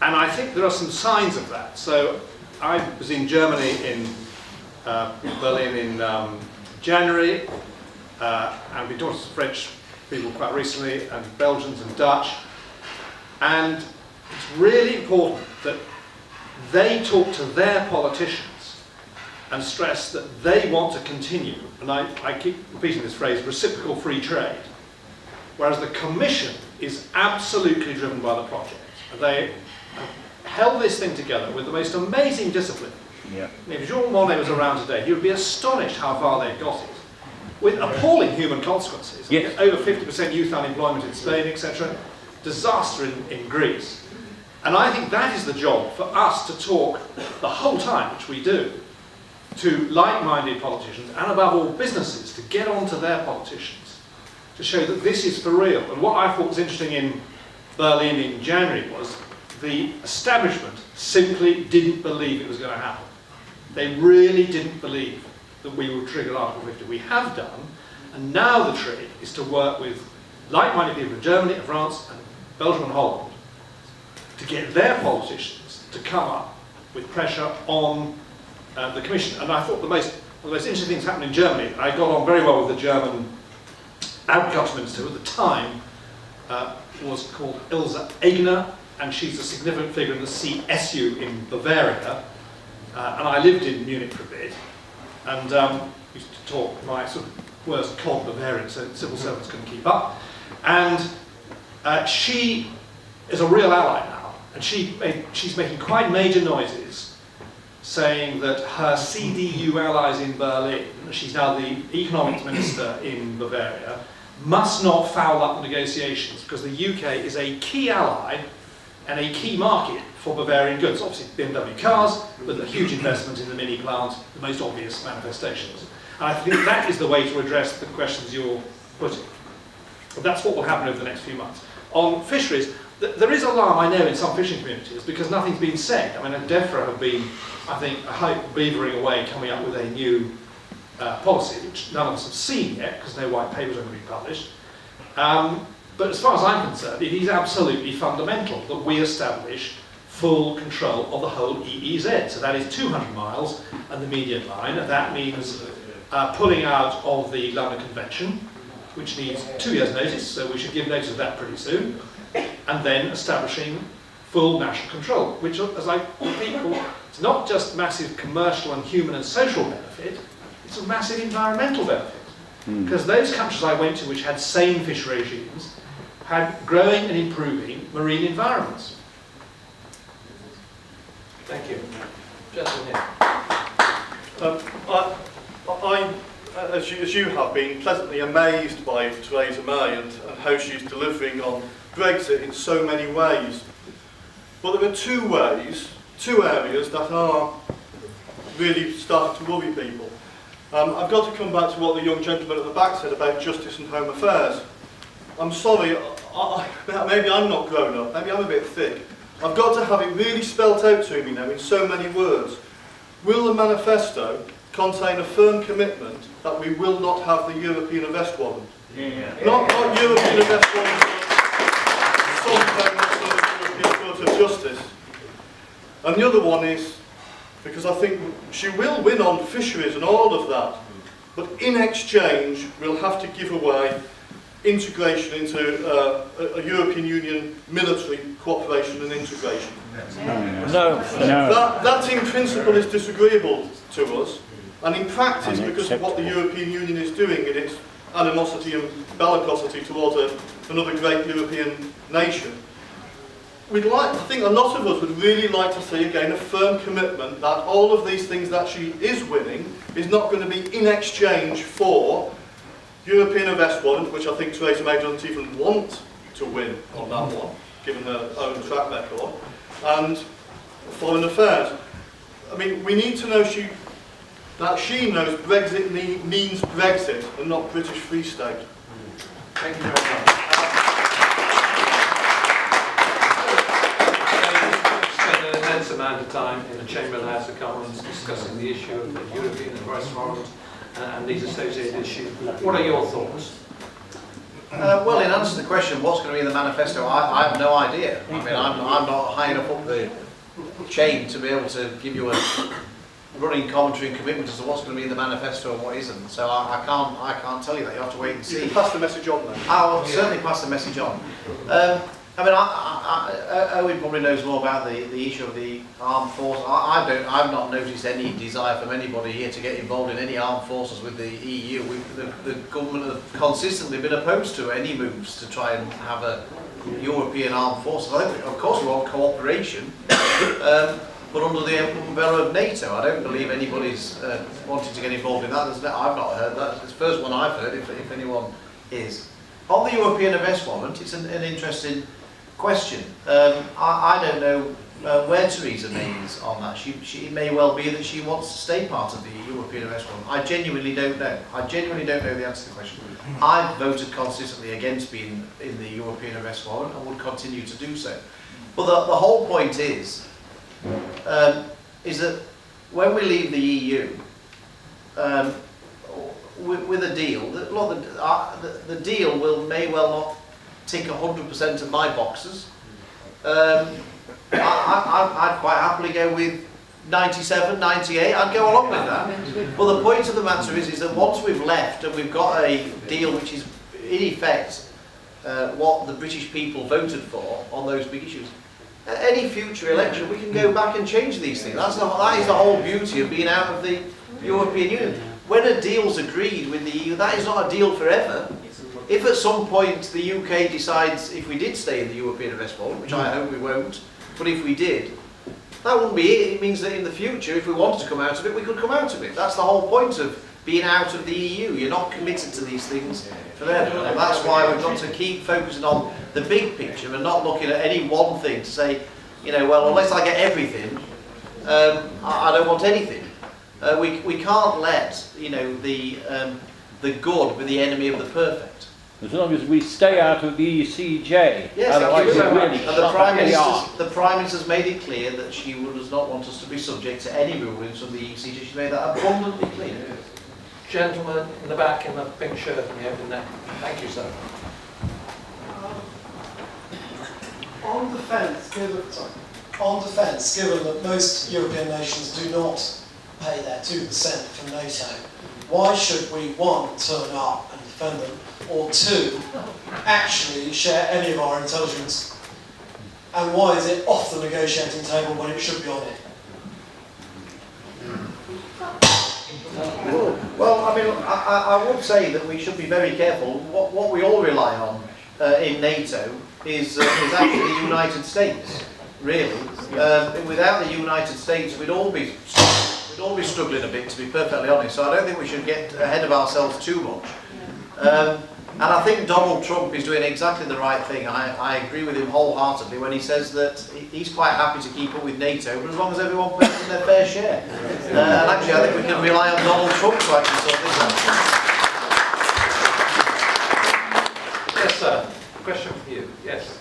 And I think there are some signs of that. So I was in Germany, in Berlin in January, and we talked to French people quite recently, and Belgians and Dutch. And it's really important that they talk to their politicians and stress that they want to continue, and I keep repeating this phrase, reciprocal free trade, whereas the Commission is absolutely driven by the project. They have held this thing together with the most amazing discipline. Yeah. If Jean Monnet was around today, he would be astonished how far they've got it, with appalling human consequences. Yes. Over 50% youth unemployment in Spain, etc. Disaster in Greece. And I think that is the job for us to talk the whole time, which we do, to like-minded politicians, and above all businesses, to get on to their politicians, to show that this is for real. And what I thought was interesting in Berlin in January was the establishment simply didn't believe it was going to happen. They really didn't believe that we would trigger Article 50. We have done, and now the trick is to work with like-minded people in Germany, France, and Belgium and Holland to get their politicians to come up with pressure on the Commission. And I thought one of the most interesting things happened in Germany. I got on very well with the German Agriculture Minister, who at the time was called Ilse Aigner, and she's a significant figure in the CSU in Bavaria. And I lived in Munich for a bit, and used to talk my sort of worst cod Bavarian, so civil servants couldn't keep up. And she is a real ally now, and she's making quite major noises saying that her CDU allies in Berlin, she's now the economics minister in Bavaria, must not foul up negotiations, because the UK is a key ally and a key market for Bavarian goods. Obviously BMW cars, but a huge investment in the mini plant, the most obvious manifestations. And I think that is the way to address the questions you're putting. But that's what will happen over the next few months. On fisheries, there is alarm, I know, in some fishing communities because nothing's been said. I mean, DEFRA have been, I think, beavering away, coming up with a new policy, which none of us have seen yet, because no white papers are going to be published. But as far as I'm concerned, it is absolutely fundamental that we establish full control of the whole EEZ. So that is 200 miles and the median line, and that means pulling out of the London Convention, which needs 2 years' notice, so we should give notice of that pretty soon, and then establishing full national control, which, as I repeat, it's not just massive commercial and human and social benefit, it's a massive environmental benefit. Because those countries I went to which had sane fish regimes had growing and improving marine environments. Thank you. Gentlemen here. As you have been, pleasantly amazed by Theresa May and how she's delivering on Brexit in so many ways. But there are two areas that are really starting to worry people. I've got to come back to what the young gentleman at the back said about justice and home affairs. I'm sorry, maybe I'm not grown up, maybe I'm a bit thick. I've got to have it really spelt out to me now in so many words. Will the manifesto contain a firm commitment that we will not have the European arrest warrant? Yeah. Not European arrest warrant, but some European Court of Justice. And the other one is, because I think she will win on fisheries and all of that, but in exchange we'll have to give away integration into a European Union military cooperation and integration. No. That in principle is disagreeable to us, and in practice, because of what the European Union is doing in its animosity and bellicosity towards another great European nation, I think a lot of us would really like to see again a firm commitment that all of these things that she is winning is not going to be in exchange for European arrest warrant, which I think Theresa May doesn't even want to win on that one, given her own track record, and foreign affairs. I mean, we need to know that she knows Brexit means Brexit and not British Free State. Thank you very much. Spent an immense amount of time in the Chamber of the House of Commons discussing the issue of the European arrest warrant and these associated issues. What are your thoughts? Well, in answer to the question, what's going to be in the manifesto, I have no idea. I mean, I'm not high enough up the chain to be able to give you a running commentary and commitment as to what's going to be in the manifesto and what isn't. So I can't tell you that. You have to wait and see. You can pass the message on then. I'll certainly pass the message on. I mean, Owen probably knows more about the issue of the armed force. I've not noticed any desire from anybody here to get involved in any armed forces with the EU. The government have consistently been opposed to any moves to try and have a European armed forces. I think, of course, we want cooperation, but under the umbrella of NATO. I don't believe anybody's wanting to get involved in that. I've not heard that. It's the first one I've heard, if anyone is. On the European arrest warrant, it's an interesting question. I don't know where Theresa May is on that. It may well be that she wants to stay part of the European arrest warrant. I genuinely don't know. I genuinely don't know the answer to the question. I've voted consistently against being in the European arrest warrant and would continue to do so. But the whole point is that when we leave the EU, with a deal, the deal may well not tick 100% of my boxes. I'd quite happily go with 97, 98, I'd go along with that. But the point of the matter is that once we've left and we've got a deal which is in effect what the British people voted for on those big issues, at any future election we can go back and change these things. That is the whole beauty of being out of the European Union. When a deal's agreed with the EU, that is not a deal forever. If at some point the UK decides, if we did stay in the European arrest warrant, which I hope we won't, but if we did, that wouldn't be it. It means that in the future, if we wanted to come out of it, we could come out of it. That's the whole point of being out of the EU. You're not committed to these things forever. And that's why we've got to keep focusing on the big picture and not looking at any one thing to say, you know, well, unless I get everything, I don't want anything. We can't let, you know, the good be the enemy of the perfect. As long as we stay out of the ECJ. Yes, otherwise thank you we very really much. And shut the Prime Minister's made it clear that she does not want us to be subject to any rulings from the ECJ. She made that abundantly clear. Gentleman in the back in the pink shirt and the open neck. Thank you, sir. On defence, given that most European nations do not pay their 2% from NATO, why should we, one, turn up and defend them, or two, actually share any of our intelligence? And why is it off the negotiating table when it should be on it? Well, I mean, I would say that we should be very careful. What we all rely on in NATO is actually the United States, really. Without the United States, we'd all be struggling a bit, to be perfectly honest. So I don't think we should get ahead of ourselves too much. And I think Donald Trump is doing exactly the right thing. I agree with him wholeheartedly when he says that he's quite happy to keep up with NATO, but as long as everyone pays in their fair share. And actually, I think we can rely on Donald Trump to actually sort this out. Yes, sir. Question for you. Yes.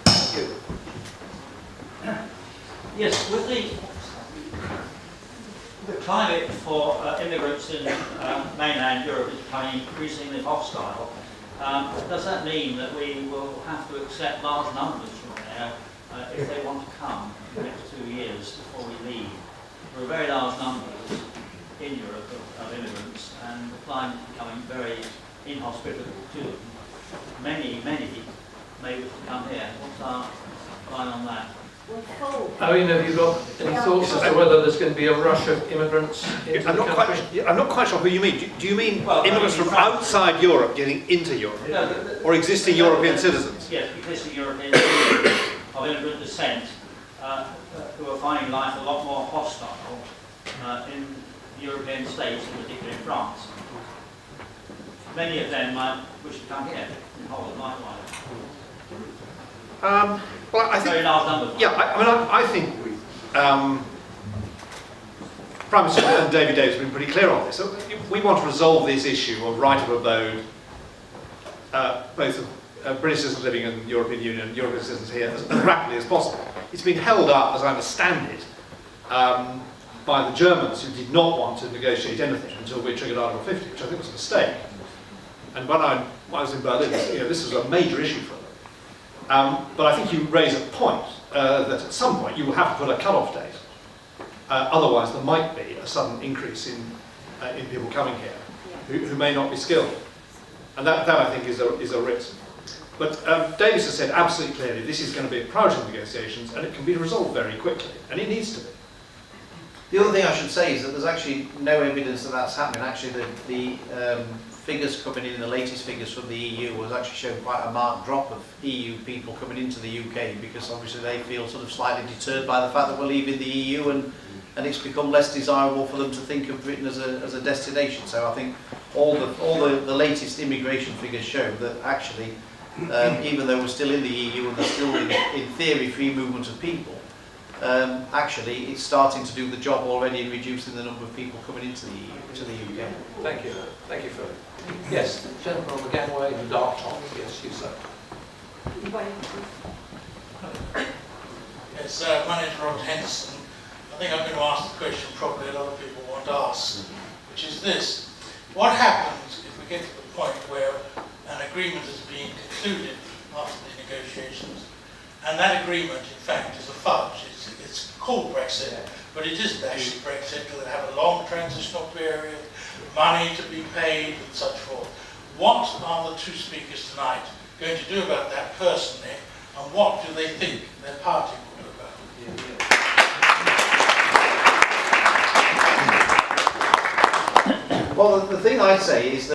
Thank you. Yes, with the climate for immigrants in mainland Europe is becoming increasingly hostile. Does that mean that we will have to accept large numbers from there if they want to come in the next 2 years before we leave? There are very large numbers in Europe of immigrants, and the climate is becoming very inhospitable to them. Many may wish to come here. What's our line on that? Owen, have you got any thoughts as to whether there's going to be a rush of immigrants into the country? I'm not quite sure who you mean. Do you mean Well, immigrants from outside Europe getting into Europe? No, Or existing European citizens? Yes, existing European citizens of immigrant descent who are finding life a lot more hostile in European states, in particular in France. Many of them might wish to come here in Holland, likewise. Well, I think, Very large numbers. yeah, I think Prime Minister and David Davis have been pretty clear on this. So we want to resolve this issue of right of abode, both of British citizens living in the European Union and European citizens here, as rapidly as possible. It's been held up, as I understand it, by the Germans, who did not want to negotiate anything until we triggered Article 50, which I think was a mistake. And when I was in Berlin, this was a major issue for them. But I think you raise a point that at some point you will have to put a cut-off date. Otherwise, there might be a sudden increase in people coming here who may not be skilled. And that I think is a risk. But Davis has said absolutely clearly this is going to be a priority of negotiations and it can be resolved very quickly. And it needs to be. The other thing I should say is that there's actually no evidence that that's happening. Actually, the figures coming in, the latest figures from the EU, was actually showing quite a marked drop of EU people coming into the UK because obviously they feel sort of slightly deterred by the fact that we're leaving the EU and it's become less desirable for them to think of Britain as a destination. So I think all the latest immigration figures show that actually, even though we're still in the EU and there's still in theory free movement of people, actually it's starting to do the job already in reducing the number of people coming into the EU, to the UK. Thank you. Thank you, Philip. Yes, gentleman on the gangway, the dark top. Yes, you sir. Yes, my name is Robert Henson. I think I'm going to ask the question probably a lot of people want to ask, which is this. What happens if we get to the point where an agreement has been concluded after the negotiations, and that agreement, in fact, is a fudge? It's called Brexit, but it isn't actually Brexit. It'll have a long transitional period, money to be paid, and such forth. What are the two speakers tonight going to do about that personally, and what do they think their party will do about it? Well, the thing I'd say is that